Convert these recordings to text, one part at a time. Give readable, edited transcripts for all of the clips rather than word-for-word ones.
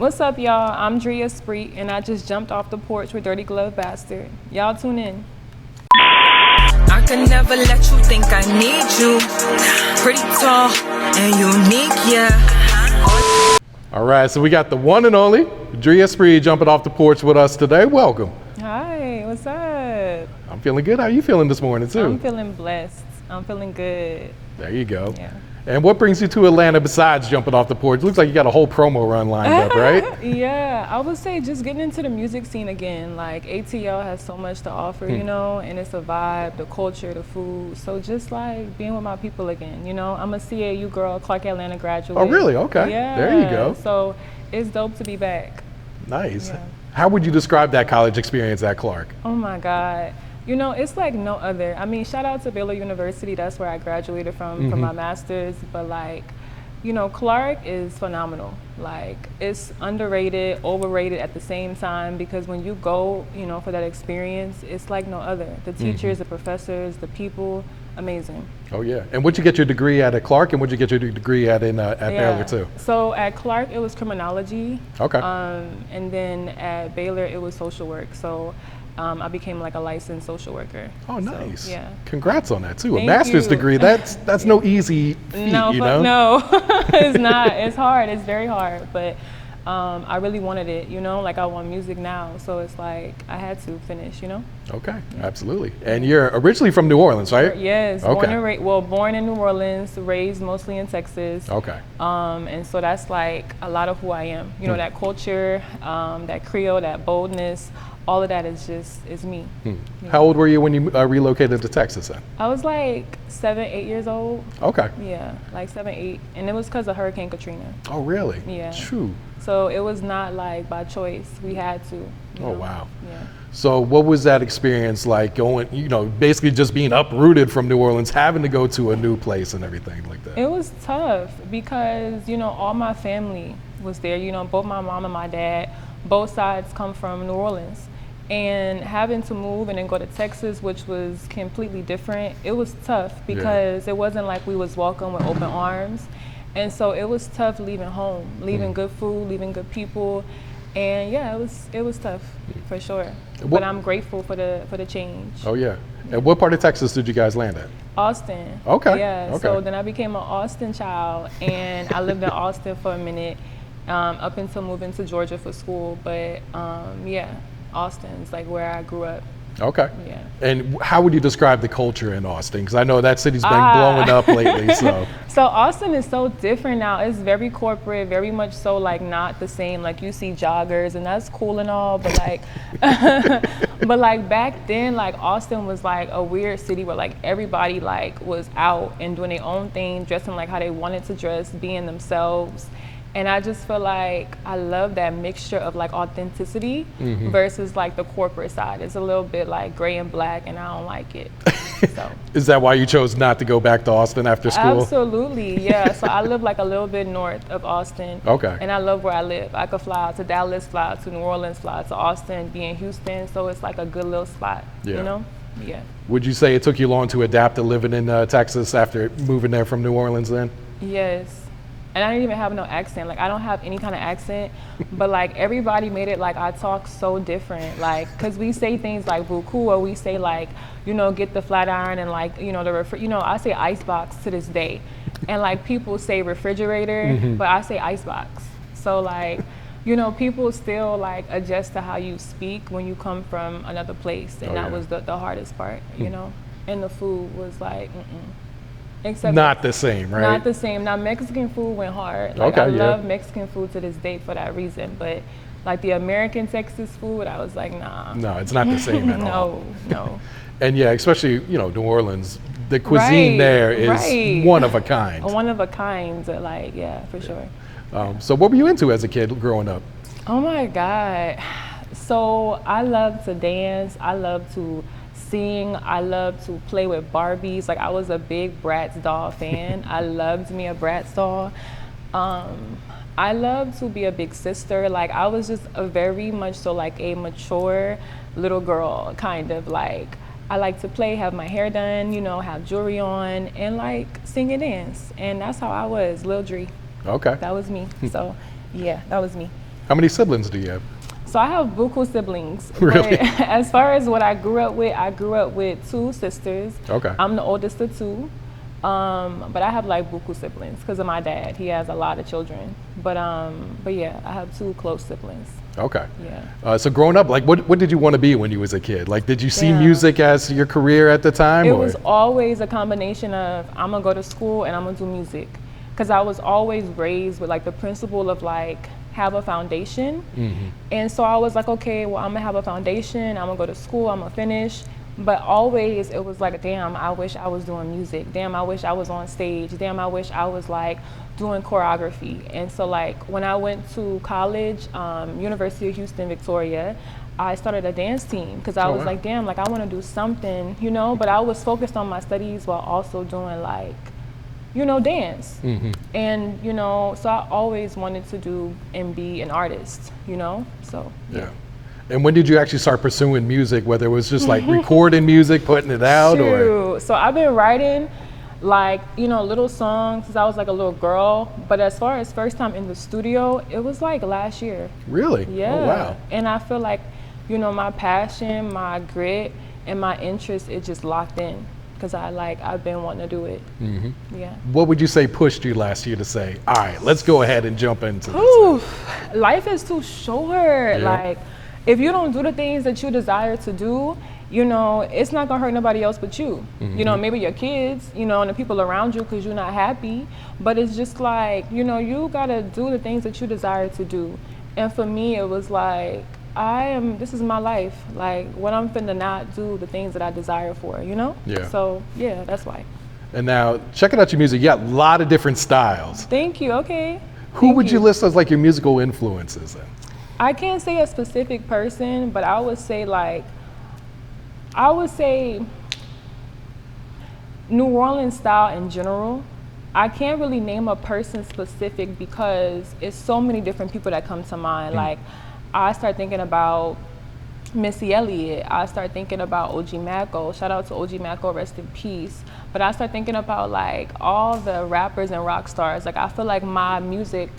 What's up, y'all? I'm Dree Esprit, and I just jumped off the porch with Dirty Glove Bastard. Y'all tune in. I can never let you think I need you. Pretty tall and unique, yeah. All right, so we got the one and only Dree Esprit jumping off the porch with us today. Welcome. Hi, what's up? I'm feeling good. How you feeling this morning, too? I'm feeling blessed. I'm feeling good. There you go. Yeah. And what brings you to Atlanta besides jumping off the porch? Looks like you got a whole promo run lined up, right? Yeah, I would say just getting into the music scene again. Like ATL has so much to offer, you know, and it's a vibe, the culture, the food. So just like being with my people again, you know. I'm a CAU girl, Clark Atlanta graduate. Oh, really? Okay. Yeah. There you go. So it's dope to be back. Nice. Yeah. How would you describe that college experience at Clark? Oh my God. You know, it's like no other. I mean, shout out to Baylor University. That's where I graduated from for my master's. But like, you know, Clark is phenomenal. Like, it's underrated, overrated at the same time, because when you go, you know, for that experience, it's like no other. The teachers, the professors, the people, amazing. Oh yeah. And what'd you get your degree at Clark, and what'd you get your degree at Baylor too? So at Clark, it was criminology. Okay. And then at Baylor, it was social work. So I became like a licensed social worker. Oh, nice. So, yeah. Congrats on that too. Thank a master's you. degree. That's no easy feat, No, you know? no, it's not. It's hard. It's very hard. But I really wanted it, you know, like I want music now. So it's like I had to finish, you know? Okay, absolutely. And you're originally from New Orleans, right? Yes, Okay. born in New Orleans, raised mostly in Texas. Okay. And so that's like a lot of who I am. You know, that culture, that Creole, that boldness, all of that is me. Yeah. How old were you when you relocated to Texas then? I was like 7, 8 years old. Okay. Yeah, like 7, 8. And it was because of Hurricane Katrina. Oh, really? Yeah. True. So it was not like by choice. We had to. Oh, wow. Yeah. So what was that experience like going, you know, basically just being uprooted from New Orleans, having to go to a new place and everything like that? It was tough because, you know, all my family was there. You know, both my mom and my dad, both sides come from New Orleans. And having to move and then go to Texas, which was completely different, it was tough because it wasn't like we was welcome with open arms. And so it was tough leaving home, leaving good food, leaving good people. And yeah, it was tough for sure. But I'm grateful for the change. Oh yeah. And what part of Texas did you guys land at? Austin. Okay. Yeah. Okay. So then I became an Austin child, and I lived in Austin for a minute, up until moving to Georgia for school. But yeah, Austin's like where I grew up. Okay. Yeah. And how would you describe the culture in Austin? Because I know that city's been blowing up lately. So. So Austin is so different now. It's very corporate, very much so like not the same. Like you see joggers, and that's cool and all, but like, but like back then, like Austin was like a weird city where like everybody like was out and doing their own thing, dressing like how they wanted to dress, being themselves. And I just feel like I love that mixture of like authenticity versus like the corporate side. It's a little bit like gray and black, and I don't like it. So. Is that why you chose not to go back to Austin after school? Absolutely, yeah. So I live like a little bit north of Austin. Okay. And I love where I live. I could fly out to Dallas, fly out to New Orleans, fly out to Austin, be in Houston. So it's like a good little spot, you know? Yeah. Would you say it took you long to adapt to living in Texas after moving there from New Orleans then? Yes. And I didn't even have no accent. Like I don't have any kind of accent, but like everybody made it like I talk so different. Like, cause we say things like buku, or we say like, you know, get the flat iron, and like, you know, I say icebox to this day. And like people say refrigerator, but I say icebox. So like, you know, people still like adjust to how you speak when you come from another place. And that was the hardest part, you know? And the food was like, Except not the same, right? Not the same. Now Mexican food went hard. Like I love Mexican food to this day for that reason. But like the American Texas food, I was like, nah. No, it's not the same at all. No. And yeah, especially, you know, New Orleans, the cuisine there is one of a kind. One of a kind, like, yeah, for sure. So what were you into as a kid growing up? Oh my God. So I love to dance. I love to sing. I love to play with Barbies. Like I was a big Bratz doll fan. I loved me a Bratz doll. I love to be a big sister. Like I was just a very much so like a mature little girl, kind of like I like to play, have my hair done, you know, have jewelry on, and like sing and dance. And that's how I was, Lil Dree. Okay. That was me. So yeah, that was me. How many siblings do you have? So I have buku siblings. Really? But as far as what I grew up with 2 sisters. Okay. I'm the oldest of 2. But I have like buku siblings because of my dad. He has a lot of children. But yeah, I have 2 close siblings. Okay. Yeah. So growing up, like what did you want to be when you was a kid? Like did you see Yeah. music as your career at the time? It or? was always a combination of I'm gonna go to school and I'm gonna do music. Because I was always raised with like the principle of like have a foundation. And so I was like, okay, well, I'm gonna have a foundation, I'm gonna go to school, I'm gonna finish. But always it was like, damn, I wish I was doing music. Damn, I wish I was on stage. Damn, I wish I was like doing choreography. And so like when I went to college, University of Houston, Victoria, I started a dance team because I was like, damn, like I wanna do something, you know, but I was focused on my studies while also doing like, you know, dance. And, you know, so I always wanted to do and be an artist, you know, so. Yeah. And when did you actually start pursuing music, whether it was just like recording music, putting it out? True. Or? So I've been writing like, you know, little songs since I was like a little girl. But as far as first time in the studio, it was like last year. Really? Yeah. Oh, wow. And I feel like, you know, my passion, my grit, and my interest, it just locked in. Because I've been wanting to do it. Yeah. What would you say pushed you last year to say, all right, let's go ahead and jump into this? Oof, life is too short. Yeah. Like, if you don't do the things that you desire to do, you know, it's not gonna hurt nobody else but you. You know, maybe your kids, you know, and the people around you because you're not happy. But it's just like, you know, you gotta do the things that you desire to do. And for me, it was like, this is my life. Like, when I'm finna not do the things that I desire for, you know? Yeah. So, yeah, that's why. And now, checking out your music, you got a lot of different styles. Thank you, okay. Who would you list as like your musical influences then? I can't say a specific person, but I would say New Orleans style in general. I can't really name a person specific because it's so many different people that come to mind. Like, I start thinking about Missy Elliott. I start thinking about OG Macko. Shout out to OG Macko, rest in peace. But I start thinking about like all the rappers and rock stars. Like I feel like my music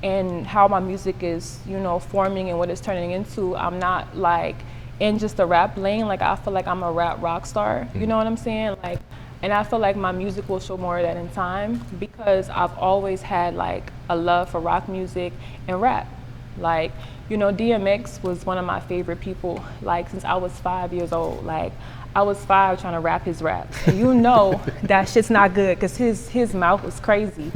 and how my music is, you know, forming and what it's turning into, I'm not like in just a rap lane. Like I feel like I'm a rap rock star. You know what I'm saying? Like, and I feel like my music will show more of that in time because I've always had like a love for rock music and rap. Like, you know, DMX was one of my favorite people, like since I was 5 years old. Like I was 5 trying to rap his raps. And you know that shit's not good because his mouth was crazy.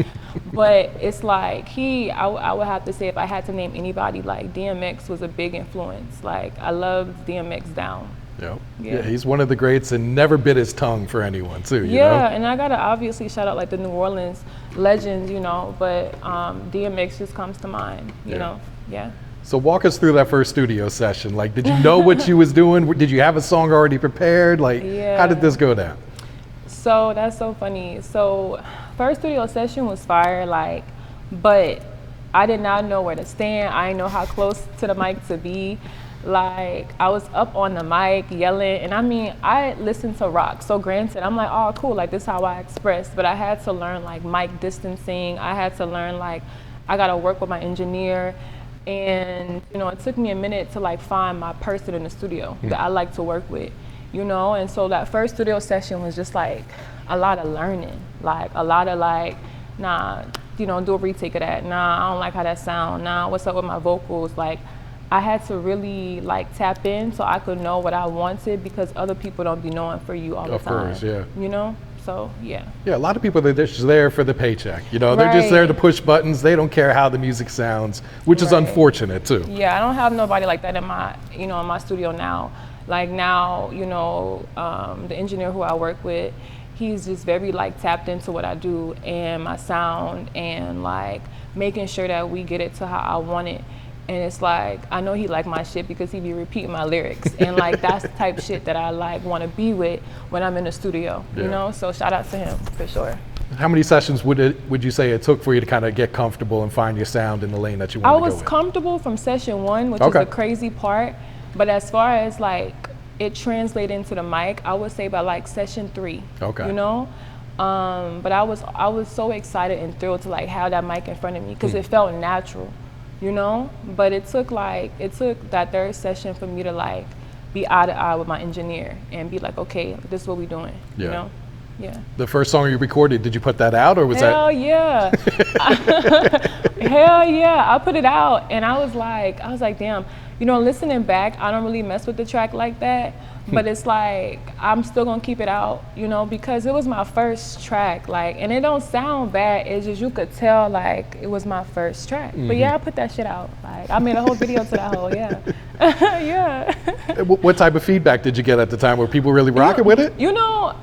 But it's like I would have to say if I had to name anybody, like DMX was a big influence. Like I loved DMX down. Yep. Yeah, he's one of the greats and never bit his tongue for anyone too, you know? Yeah, and I gotta obviously shout out like the New Orleans legends, you know, but DMX just comes to mind, you know, yeah. So walk us through that first studio session. Like, did you know what you was doing? Did you have a song already prepared? Like, how did this go down? So that's so funny. So first studio session was fire, like, but I did not know where to stand. I didn't know how close to the mic to be. Like, I was up on the mic yelling, and I mean, I listened to rock. So granted, I'm like, oh, cool, like this is how I express. But I had to learn like mic distancing. I had to learn like, I gotta work with my engineer. And, you know, it took me a minute to like find my person in the studio that I like to work with, you know? And so that first studio session was just like a lot of learning, like a lot of like, nah, you know, do a retake of that. Nah, I don't like how that sound. Nah, what's up with my vocals? Like, I had to really like tap in so I could know what I wanted because other people don't be knowing for you all the time. Of course, yeah. You know? So, yeah. Yeah, a lot of people, they're just there for the paycheck. You know, they're just there to push buttons. They don't care how the music sounds, which is unfortunate too. Yeah, I don't have nobody like that in my, you know, in my studio now. Like now, you know, the engineer who I work with, he's just very like tapped into what I do and my sound and like making sure that we get it to how I want it. And it's like, I know he like my shit because he be repeating my lyrics. And like, that's the type of shit that I like want to be with when I'm in the studio, you know? So shout out to him for sure. How many sessions would you say it took for you to kind of get comfortable and find your sound in the lane that you want to go in? I was comfortable from session 1, which is the crazy part. But as far as like it translated into the mic, I would say by like session 3, you know? But I was so excited and thrilled to like have that mic in front of me because it felt natural. you know? But it took that third session for me to like be eye to eye with my engineer and be like, okay, this is what we doing, you know? Yeah. The first song you recorded, did you put that out, or was Hell yeah. Hell yeah. I put it out and I was like, damn, you know, listening back, I don't really mess with the track like that. But it's like, I'm still gonna keep it out, you know, because it was my first track, like, and it don't sound bad, it's just you could tell, like, it was my first track. But yeah, I put that shit out. Like, I made a whole video to that whole, yeah. Yeah. What type of feedback did you get at the time? Were people really rocking with it? You know,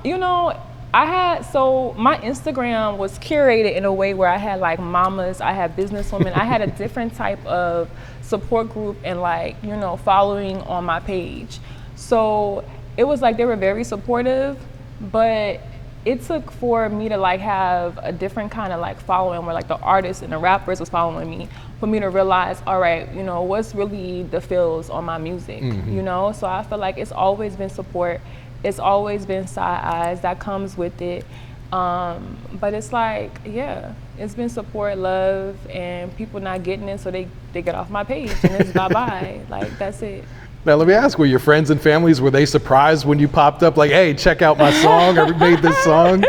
my Instagram was curated in a way where I had like mamas, I had businesswomen, I had a different type of support group and like, you know, following on my page. So it was like they were very supportive, but it took for me to like have a different kind of like following where like the artists and the rappers was following me for me to realize, all right, you know, what's really the feels on my music, you know? So I feel like it's always been support. It's always been side eyes that comes with it. But it's like, yeah, it's been support, love, and people not getting it, so they get off my page and it's bye-bye. Like, that's it. Now, let me ask, were your friends and families, were they surprised when you popped up like, hey, check out my song, I made this song?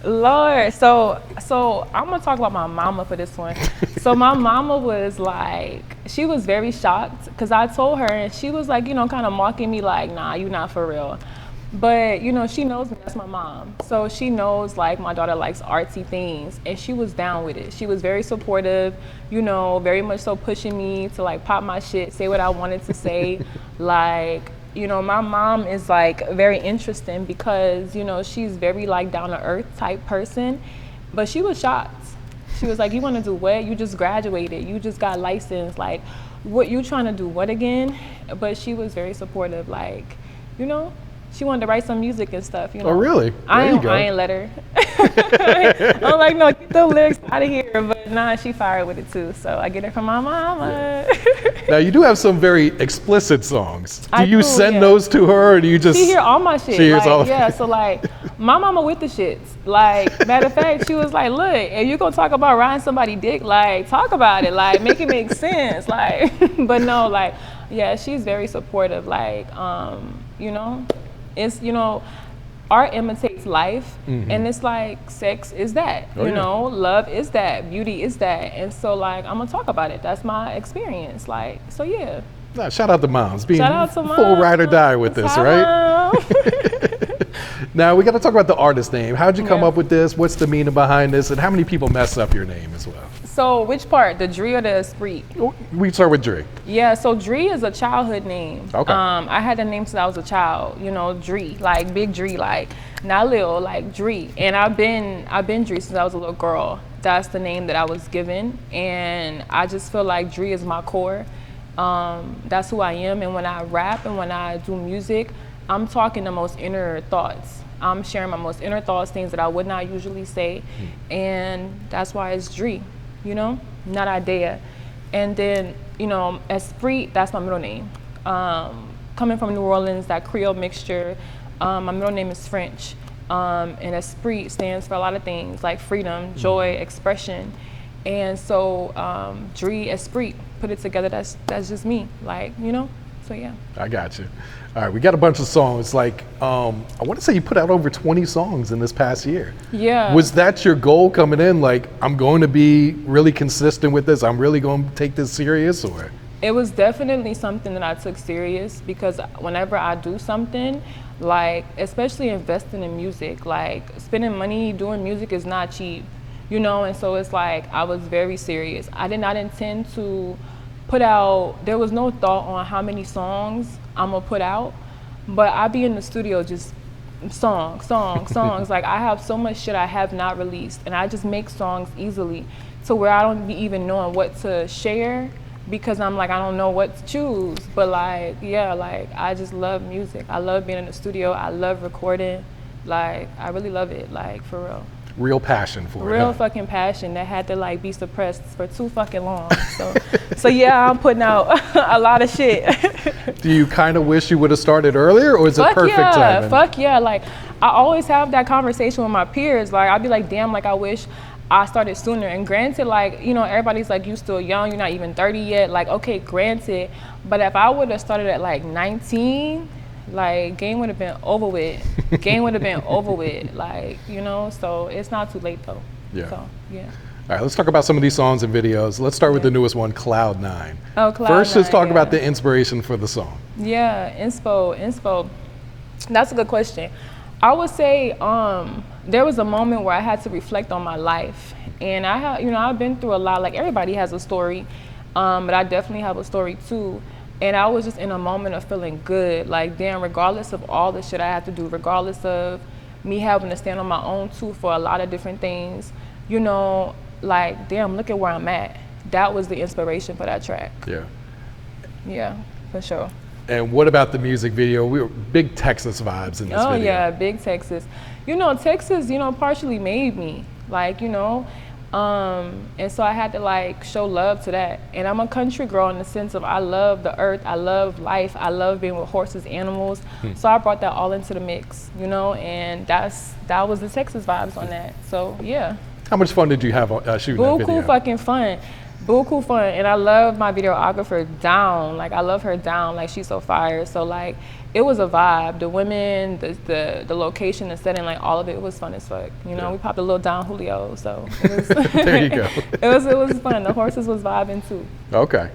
Lord, so I'm gonna talk about my mama for this one. So my mama was like, she was very shocked because I told her and she was like, you know, kind of mocking me like, nah, you not for real. But, you know, she knows me, that's my mom. So she knows like my daughter likes artsy things and she was down with it. She was very supportive, you know, very much so pushing me to like pop my shit, say what I wanted to say. Like, you know, my mom is like very interesting because, you know, she's very like down to earth type person, but she was shocked. She was like, you want to do what? You just graduated, you just got licensed, like what you trying to do what again? But she was very supportive, like, you know, she wanted to write some music and stuff, you know. Oh, really? I ain't let her. I'm like, no, get the lyrics out of here. But nah, she fired with it too. So I get it from my mama. Now, you do have some very explicit songs. Do you send yeah. those to her, or do you just... She hear all my shit. She hears like, all of yeah, so like, my mama with the shits. Like, matter of fact, she was like, look, if you gonna talk about riding somebody's dick, like, talk about it. Like, make it make sense. Like, but no, like, yeah, she's very supportive. Like, you know, it's, you know, art imitates life, and it's like sex is that, you know, love is that, beauty is that, and so like I'm gonna talk about it. That's my experience. Like, so yeah. Nah, shout out to moms being Shout out to full ride or die with this, right? Right? Now we got to talk about the artist name. How'd you come up with this? What's the meaning behind this? And how many people mess up your name as well? So which part, the Dree or the Esprit? We start with Dree. Yeah, so Dree is a childhood name. Okay. I had the name since I was a child, you know, Dree, like big Dree, like not little, like Dree. And I've been Dree since I was a little girl. That's the name that I was given. And I just feel like Dree is my core. That's who I am. And when I rap and when I do music, I'm talking the most inner thoughts. I'm sharing my most inner thoughts, things that I would not usually say. And that's why it's Dree, you know, not Idea. And then, you know, Esprit, that's my middle name. Coming from New Orleans, that Creole mixture, my middle name is French. And Esprit stands for a lot of things like freedom, joy, expression. And so Dree Esprit, put it together, that's just me, like, you know, so yeah. I got you. All right, we got a bunch of songs. Like, I want to say you put out over 20 songs in this past year. Yeah. Was that your goal coming in? Like, I'm going to be really consistent with this. I'm really going to take this serious, or? It was definitely something that I took serious because whenever I do something, like, especially investing in music, like spending money doing music is not cheap, you know? And so it's like, I was very serious. I did not intend to put out, there was no thought on how many songs I'm gonna put out, but I be in the studio just songs. Like, I have so much shit I have not released, and I just make songs easily to where I don't be even knowing what to share because I'm like, I don't know what to choose. But like, yeah, like, I just love music. I love being in the studio. I love recording. Like, I really love it, like, for real. Real passion for it. Real fucking passion that had to like be suppressed for too fucking long. So yeah, I'm putting out a lot of shit. Do you kind of wish you would have started earlier, or is it perfect timing? Fuck yeah, like I always have that conversation with my peers. Like I'd be like, damn, like I wish I started sooner. And granted, like, you know, everybody's like, you still young, you're not even 30 yet. Like, okay, granted. But if I would have started at like 19, like, game would have been over with. Game would have been over with. Like, you know, so it's not too late though. Yeah. So, yeah. All right, let's talk about some of these songs and videos. Let's start with the newest one, Cloud 9. Oh, Cloud First, let's 9, talk yeah. about the inspiration for the song. Yeah, inspo. That's a good question. I would say there was a moment where I had to reflect on my life, and I've been through a lot. Like, everybody has a story, but I definitely have a story too. And I was just in a moment of feeling good. Like, damn, regardless of all the shit I had to do, regardless of me having to stand on my own too for a lot of different things, you know, like, damn, look at where I'm at. That was the inspiration for that track. Yeah. Yeah, for sure. And what about the music video? We were big Texas vibes in this video. Oh yeah, big Texas. You know, Texas, you know, partially made me. Like, you know, and so I had to like show love to that. And I'm a country girl in the sense of I love the earth, I love life, I love being with horses, animals. So I brought that all into the mix, you know, and that was the Texas vibes on that. So yeah. How much fun did you have shooting that video? Cool fucking fun. Buku fun. And I love my videographer Down. Like, I love her Down. Like, she's so fire. So like, it was a vibe. The women, the location, the setting, like all of it was fun as fuck. You know, we popped a little Don Julio. So it was there you go. it was fun. The horses was vibing too. Okay.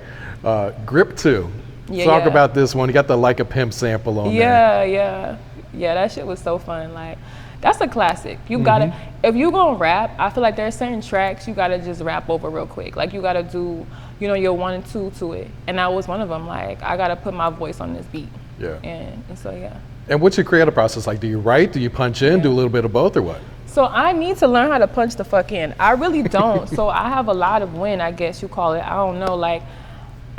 Grip 2. Yeah, Talk yeah. about this one. You got the Like a Pimp sample on there. Yeah, that shit was so fun. Like, that's a classic. You gotta, if you gonna rap, I feel like there's certain tracks you gotta just rap over real quick. Like, you gotta do, you know, your 1 and 2 to it. And that was one of them. Like, I gotta put my voice on this beat. Yeah. And so, yeah. And what's your creative process like? Do you write? Do you punch in? Do a little bit of both, or what? So I need to learn how to punch the fuck in. I really don't. So I have a lot of win, I guess you call it. I don't know. Like,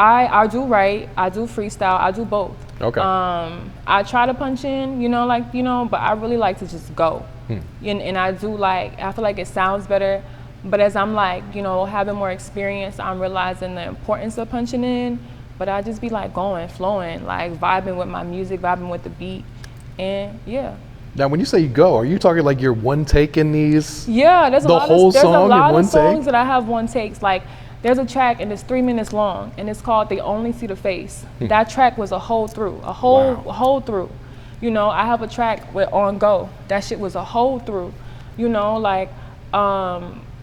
I do write, I do freestyle, I do both. Okay. I try to punch in, you know, like, you know, but I really like to just go. And I do like, I feel like it sounds better, but as I'm like, you know, having more experience, I'm realizing the importance of punching in, but I just be like going, flowing, like vibing with my music, vibing with the beat, and yeah. Now, when you say you go, are you talking like you're one take in these? Yeah, there's a lot of songs take? that I have one takes. Like, there's a track and it's 3 minutes long and it's called They Only See the Face. That track was a whole through. You know, I have a track with On Go. That shit was a whole through. You know, like,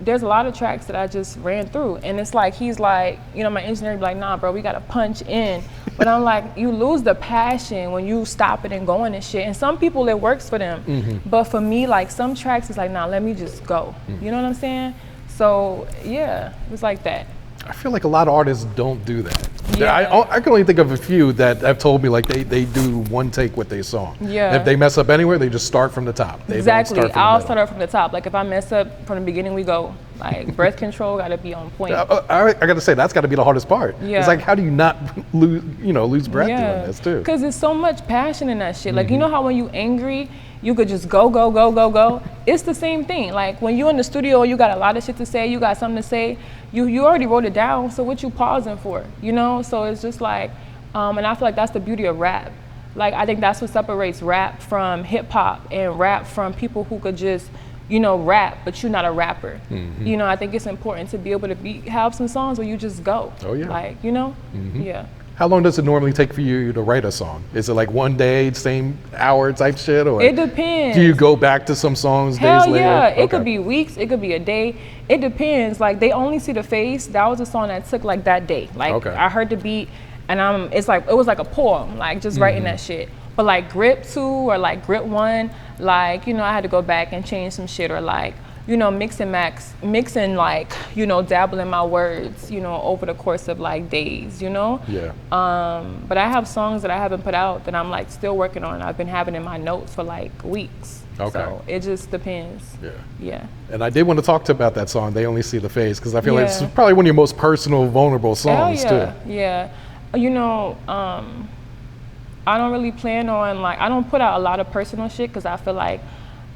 there's a lot of tracks that I just ran through. And it's like, he's like, you know, my engineer be like, nah, bro, we gotta punch in. But I'm like, you lose the passion when you stop it and going and shit. And some people, it works for them. But for me, like, some tracks is like, nah, let me just go. You know what I'm saying? So yeah, it was like that. I feel like a lot of artists don't do that. Yeah. I can only think of a few that have told me like they do one take with their song. Yeah. And if they mess up anywhere, they just start from the top. They Exactly. don't start from I'll the start off from the top. Like, if I mess up from the beginning, we go. Like, breath control gotta be on point. I gotta say, that's gotta be the hardest part. Yeah. It's like, how do you not lose breath doing this too? Because there's so much passion in that shit. Like, you know how when you angry, you could just go. It's the same thing. Like, when you're in the studio, you got a lot of shit to say, you got something to say, you already wrote it down, so what you pausing for, you know? So it's just like, and I feel like that's the beauty of rap. Like, I think that's what separates rap from hip hop and rap from people who could just, you know, rap, but you're not a rapper. You know, I think it's important to be able to have some songs where you just go. Oh yeah. Like, you know? Yeah. How long does it normally take for you to write a song? Is it like one day, same hour type shit, or It depends. do you go back to some songs Hell days later? yeah, Okay. it could be weeks, it could be a day. It depends. Like, They Only See the Face, that was a song that took like that day. Like, I heard the beat and it was like a poem, like just writing that shit. But like Grip 2 or like Grip 1, like, you know, I had to go back and change some shit, or like, you know, mixing like, you know, dabbling my words, you know, over the course of like days, you know? Yeah. But I have songs that I haven't put out that I'm like still working on. I've been having in my notes for like weeks. Okay. So it just depends. Yeah. Yeah. And I did want to talk about that song, They Only See the Face, because I feel like it's Yeah. probably one of your most personal, vulnerable songs Hell too. yeah. You know, I don't really plan on, like, I don't put out a lot of personal shit because I feel like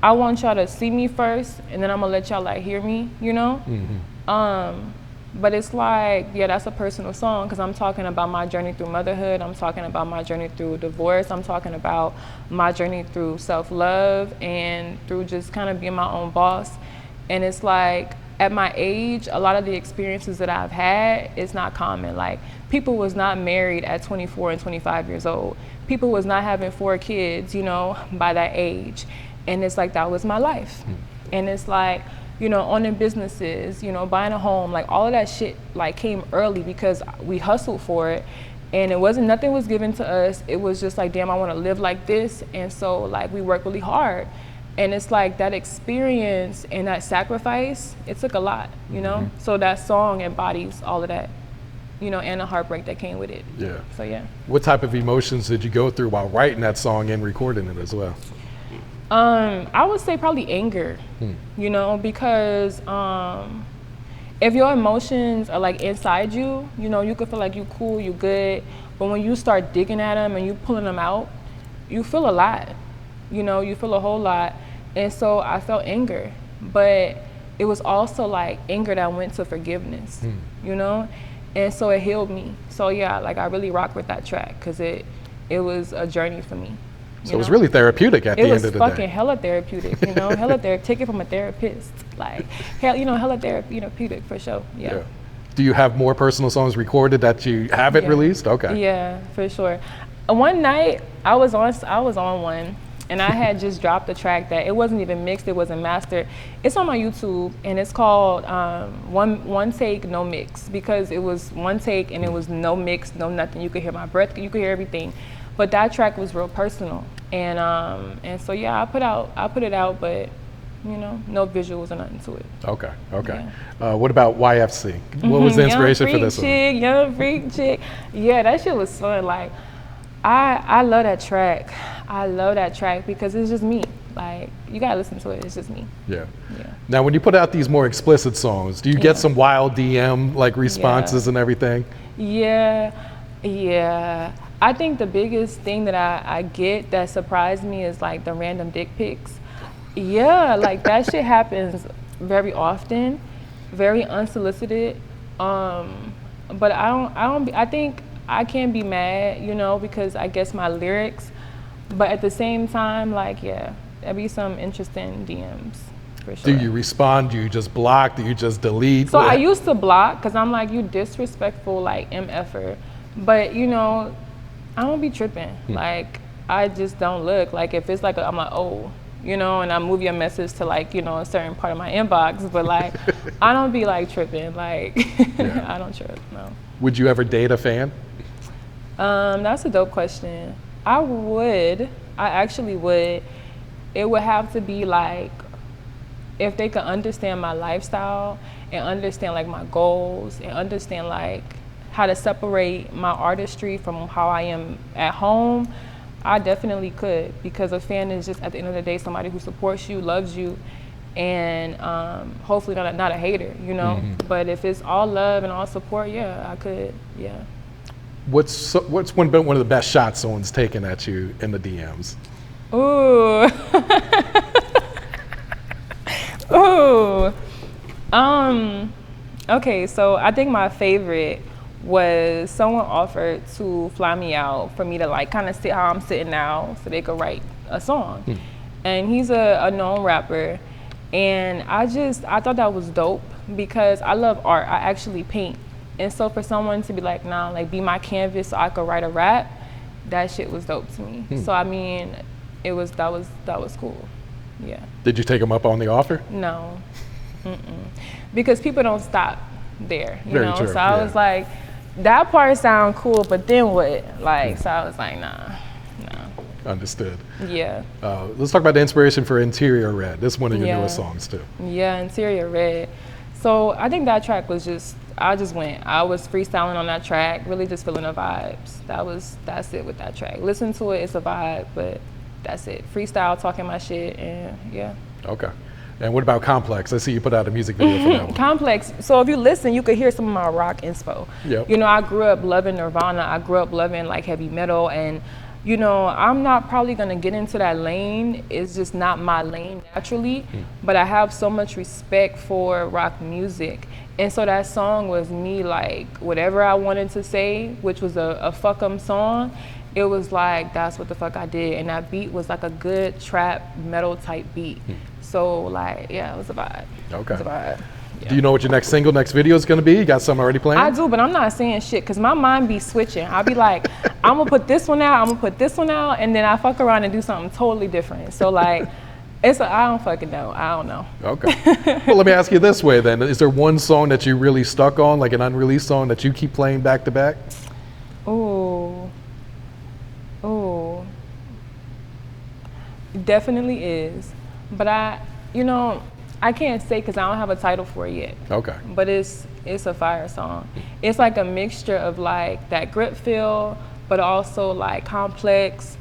I want y'all to see me first and then I'm gonna let y'all like hear me, you know? But it's like, yeah, that's a personal song because I'm talking about my journey through motherhood. I'm talking about my journey through divorce. I'm talking about my journey through self-love and through just kind of being my own boss. And it's like, at my age, a lot of the experiences that I've had is not common. Like, people was not married at 24 and 25 years old. People was not having 4 kids, you know, by that age. And it's like, that was my life. And it's like, you know, owning businesses, you know, buying a home, like all of that shit like came early because we hustled for it. And it wasn't, nothing was given to us. It was just like, damn, I want to live like this. And so like we worked really hard. And it's like that experience and that sacrifice, it took a lot, you know? So that song embodies all of that, you know, and the heartbreak that came with it. Yeah. So yeah. What type of emotions did you go through while writing that song and recording it as well? I would say probably anger, you know, because if your emotions are like inside you, you know, you could feel like you cool, you good, but when you start digging at them and you pulling them out, you feel a lot, you know, you feel a whole lot. And so I felt anger, but it was also like anger that went to forgiveness, you know, and so it healed me. So yeah, like I really rock with that track because it was a journey for me. So it was really therapeutic at the end of the day. It was fucking hella therapeutic, you know, hella therapeutic. Take it from a therapist, like, hell, you know, hella therapeutic for sure. Yeah. Do you have more personal songs recorded that you haven't released? Okay. Yeah, for sure. One night I was on one, and I had just dropped a track that it wasn't even mixed, it wasn't mastered. It's on my YouTube, and it's called One Take, No Mix, because it was one take and it was no mix, no nothing. You could hear my breath, you could hear everything. But that track was real personal, and so yeah, I put it out, but you know, no visuals or nothing to it. Okay. Yeah. What about YFC? What was the inspiration for this one? Young freak chick. Yeah, that shit was fun. Like, I love that track. I love that track because it's just me. Like, you gotta listen to it. It's just me. Yeah. Now, when you put out these more explicit songs, do you get some wild DM like responses and everything? Yeah. I think the biggest thing that I get that surprised me is like the random dick pics. Yeah, like that shit happens very often, very unsolicited. But I think I can be mad, you know, because I guess my lyrics, but at the same time, like, yeah, there'd be some interesting DMs for sure. Do you respond? Do you just block? Do you just delete? So I used to block because I'm like, you disrespectful, like, MFer. But, you know, I don't be tripping. Like, I just don't look. Like, if it's like, I'm like, oh, you know, and I move your message to like, you know, a certain part of my inbox. But like, I don't be like tripping. Like, I don't trip, no. Would you ever date a fan? That's a dope question. I actually would. It would have to be like, if they could understand my lifestyle and understand like my goals and understand like how to separate my artistry from how I am at home, I definitely could, because a fan is just, at the end of the day, somebody who supports you, loves you, and hopefully not a hater, you know? But if it's all love and all support, yeah, I could, yeah. What's been one of the best shots someone's taken at you in the DMs? Ooh. Ooh. Okay, so I think my favorite was someone offered to fly me out for me to like kind of sit how I'm sitting now so they could write a song. And he's a known rapper, and I thought that was dope because I love art. I actually paint. And so for someone to be like, nah, like be my canvas so I could write a rap, that shit was dope to me. So I mean, that was cool. Yeah. Did you take him up on the offer? No. Because people don't stop there, you know? True. So I was like, that part sound cool, but then what? Like, so I was like, nah. Understood. Yeah. Let's talk about the inspiration for Interior Red. This is one of your newest songs too. Yeah, Interior Red. So I think that track was I was freestyling on that track, really just feeling the vibes. That's it with that track. Listen to it, it's a vibe, but that's it. Freestyle, talking my shit, and yeah. Okay. And what about Complex? I see you put out a music video for that one. Complex. So if you listen, you could hear some of my rock inspo. Yep. You know, I grew up loving Nirvana. I grew up loving like heavy metal, and you know, I'm not probably gonna get into that lane. It's just not my lane naturally. But I have so much respect for rock music, and so that song was me like whatever I wanted to say, which was a fuck 'em song. It was like that's what the fuck I did, and that beat was like a good trap metal type beat. So like, yeah, it was a vibe. Okay. It was a vibe. Do you know what your next single, next video is going to be? You got something already planned? I do, but I'm not saying shit because my mind be switching. I'll be like, I'm gonna put this one out, I'm gonna put this one out, and then I fuck around and do something totally different. So like, I don't fucking know. I don't know. Okay. Well, let me ask you this way then. Is there one song that you really stuck on, like an unreleased song that you keep playing back to back? Ooh. Definitely is. But I can't say because I don't have a title for it yet. Okay. But it's a fire song. It's like a mixture of like that grip feel, but also like complex.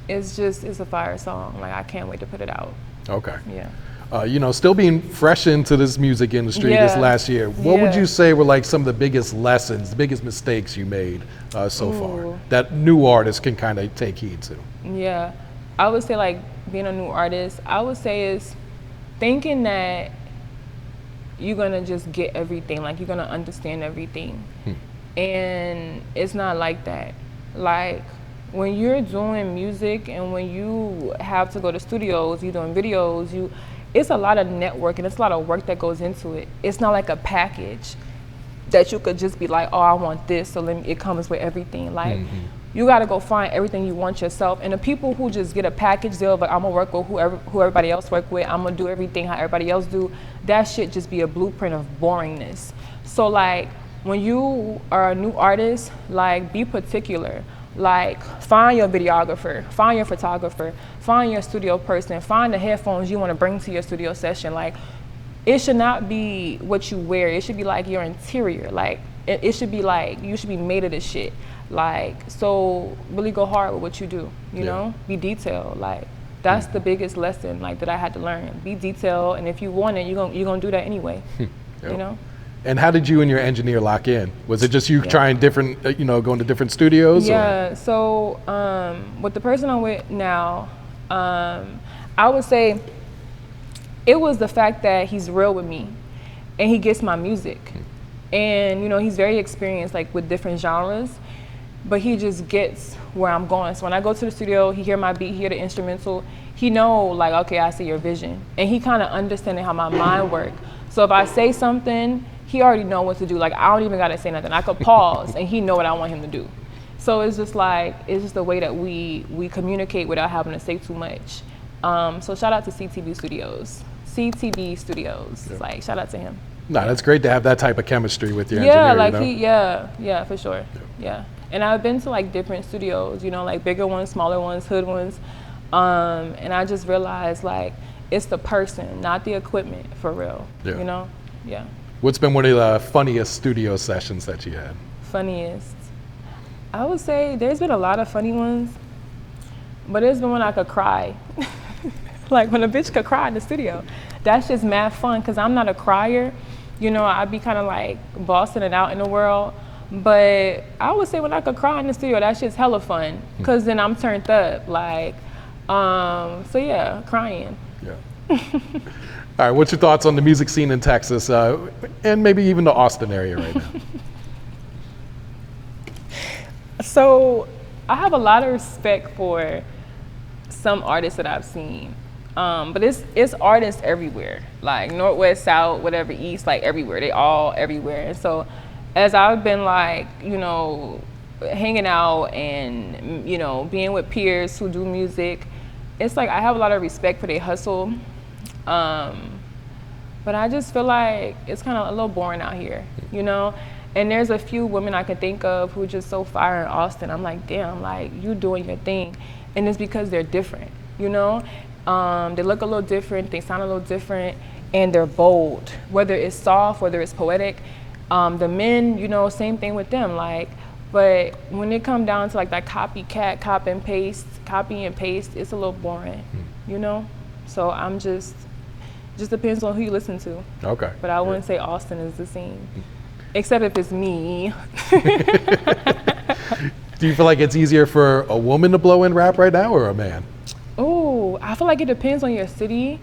It's a fire song. Like, I can't wait to put it out. Okay. Yeah. Still being fresh into this music industry this last year, what would you say were like some of the biggest lessons, the biggest mistakes you made so far that new artists can kind of take heed to? Yeah. I would say like being a new artist, I would say is thinking that you're going to just get everything, like you're going to understand everything. And it's not like that. Like, when you're doing music and when you have to go to studios, you're doing videos, it's a lot of networking, it's a lot of work that goes into it. It's not like a package that you could just be like, oh, I want this, so it comes with everything. Like, you gotta go find everything you want yourself. And the people who just get a package deal, like, I'm gonna work with who everybody else work with, I'm gonna do everything how everybody else do, that shit just be a blueprint of boringness. So like, when you are a new artist, like, be particular. Like, find your videographer, find your photographer, find your studio person, find the headphones you want to bring to your studio session. Like, it should not be what you wear. It should be like your interior. Like, it should be like, you should be made of this shit. Like, so really go hard with what you do, you know? Be detailed. Like, that's the biggest lesson, like, that I had to learn. Be detailed, and if you want it, you're gonna do that anyway, you know? And how did you and your engineer lock in? Was it just you trying different, going to different studios? Yeah, so with the person I'm with now, I would say it was the fact that he's real with me and he gets my music. And, he's very experienced, like, with different genres, but he just gets where I'm going. So when I go to the studio, he hear my beat, he hear the instrumental, he know, like, okay, I see your vision. And he kind of understanding how my mind works. So if I say something, he already know what to do. Like, I don't even gotta say nothing. I could pause and he know what I want him to do. So it's just like, it's just the way that we communicate without having to say too much. So shout out to CTB Studios. Like, shout out to him. No, that's great to have that type of chemistry with your engineer. Yeah, for sure. Yeah. And I've been to like different studios, like bigger ones, smaller ones, hood ones. And I just realized, like, it's the person, not the equipment, for real, Yeah. What's been one of the funniest studio sessions that you had? Funniest? I would say there's been a lot of funny ones, but there's been when I could cry. Like, when a bitch could cry in the studio. That's just mad fun, because I'm not a crier. I'd be kind of like bossing it out in the world. But I would say when I could cry in the studio, that shit's hella fun, because then I'm turned up. Like, so yeah, crying. Yeah. All right, what's your thoughts on the music scene in Texas, and maybe even the Austin area right now? So I have a lot of respect for some artists that I've seen, but it's artists everywhere, like Northwest, South, whatever, East, like everywhere. They all everywhere. And so as I've been like, hanging out and, being with peers who do music, it's like I have a lot of respect for their hustle. But I just feel like it's kind of a little boring out here, And there's a few women I can think of who are just so fire in Austin. I'm like, damn, like, you doing your thing. And it's because they're different, They look a little different, they sound a little different, and they're bold. Whether it's soft, whether it's poetic. The men, same thing with them. Like, but when it comes down to like that copycat, copy and paste, it's a little boring, So I'm just depends on who you listen to. Okay. But I wouldn't say Austin is the scene, except if it's me. Do you feel like it's easier for a woman to blow in rap right now or a man? Oh, I feel like it depends on your city,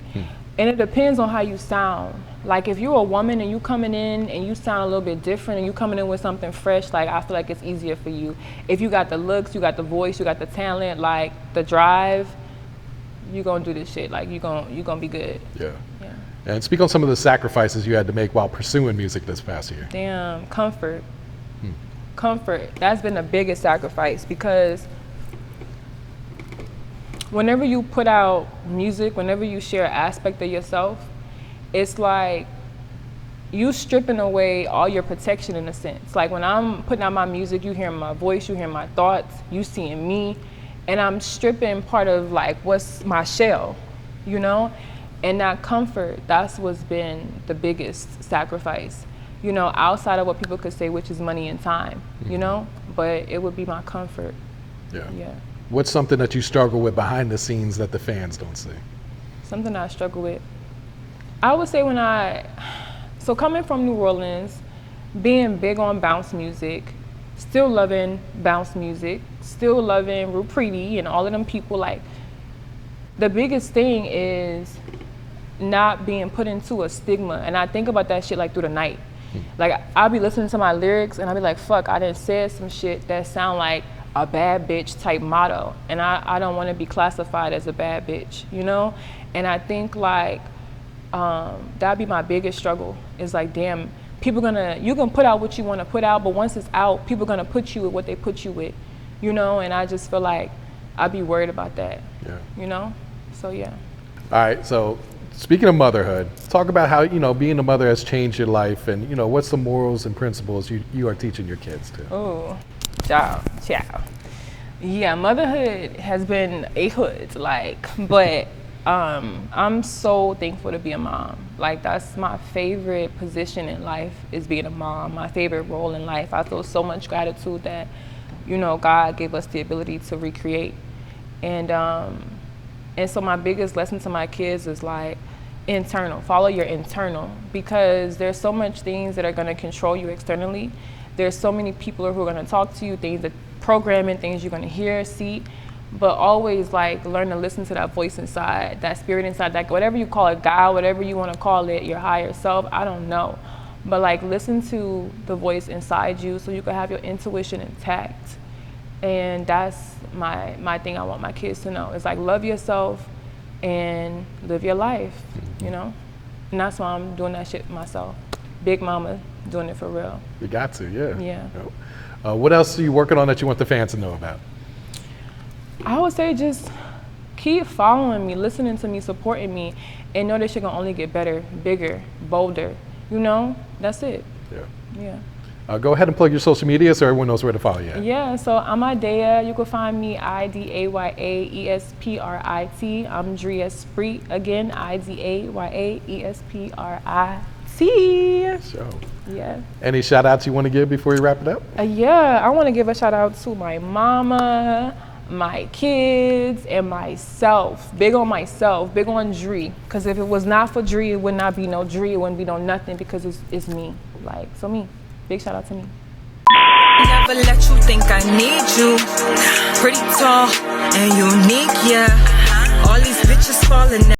and it depends on how you sound. Like, if you're a woman and you coming in and you sound a little bit different and you coming in with something fresh, like, I feel like it's easier for you. If you got the looks, you got the voice, you got the talent, like the drive, you gonna do this shit. Like, you gonna be good. Yeah. And speak on some of the sacrifices you had to make while pursuing music this past year. Damn, comfort. Comfort. That's been the biggest sacrifice, because whenever you put out music, whenever you share an aspect of yourself, it's like you stripping away all your protection in a sense. Like when I'm putting out my music, you hearing my voice, you hearing my thoughts, you seeing me, and I'm stripping part of like what's my shell, you know? And that comfort, that's what's been the biggest sacrifice, you know, outside of what people could say, which is money and time, you know? But it would be my comfort. Yeah. What's something that you struggle with behind the scenes that the fans don't see? Something I struggle with. I would say so coming from New Orleans, being big on bounce music, still loving bounce music, still loving Rupreeti and all of them people, like, the biggest thing is not being put into a stigma. And I think about that shit like through the night. Like I'll be listening to my lyrics and I'll be like, fuck, I done said some shit that sound like a bad bitch type motto. And I don't want to be classified as a bad bitch, you know? And I think like, that'd be my biggest struggle, is like, damn, you can put out what you want to put out, but once it's out, people gonna put you with what they put you with, you know? And I just feel like I'd be worried about that, you know? So yeah. All right, so speaking of motherhood, talk about how, you know, being a mother has changed your life, and, you know, what's the morals and principles you are teaching your kids to? Oh, ciao. Yeah, motherhood has been a hood, like, but I'm so thankful to be a mom. Like, that's my favorite position in life, is being a mom, my favorite role in life. I feel so much gratitude that, you know, God gave us the ability to recreate. And so my biggest lesson to my kids is like, follow your internal, because there's so much things that are gonna control you externally. There's so many people who are gonna talk to you, things that programming, things you're gonna hear, see, but always like learn to listen to that voice inside, that spirit inside, that whatever you call it, God, whatever you wanna call it, your higher self, I don't know. But like listen to the voice inside you so you can have your intuition intact. And that's my thing I want my kids to know. It's like, love yourself and live your life, you know? And that's why I'm doing that shit myself. Big mama doing it for real. You got to, yeah. Yeah. What else are you working on that you want the fans to know about? I would say just keep following me, listening to me, supporting me, and know that you're gonna only get better, bigger, bolder, you know? That's it. Yeah. Go ahead and plug your social media so everyone knows where to follow you at. Yeah, so I'm Idea. You can find me Idaya Esprit. I'm Dree Esprit. Again, Idaya Esprit. So, yeah. any shout outs you want to give before you wrap it up? Yeah, I want to give a shout out to my mama, my kids, and myself. Big on myself, big on Dree. Because if it was not for Dree, it would not be no Dree. It wouldn't be no nothing, because it's me. Like, so me. Big shout out to me. Never let you think I need you. Pretty tall and unique, yeah. All these bitches falling.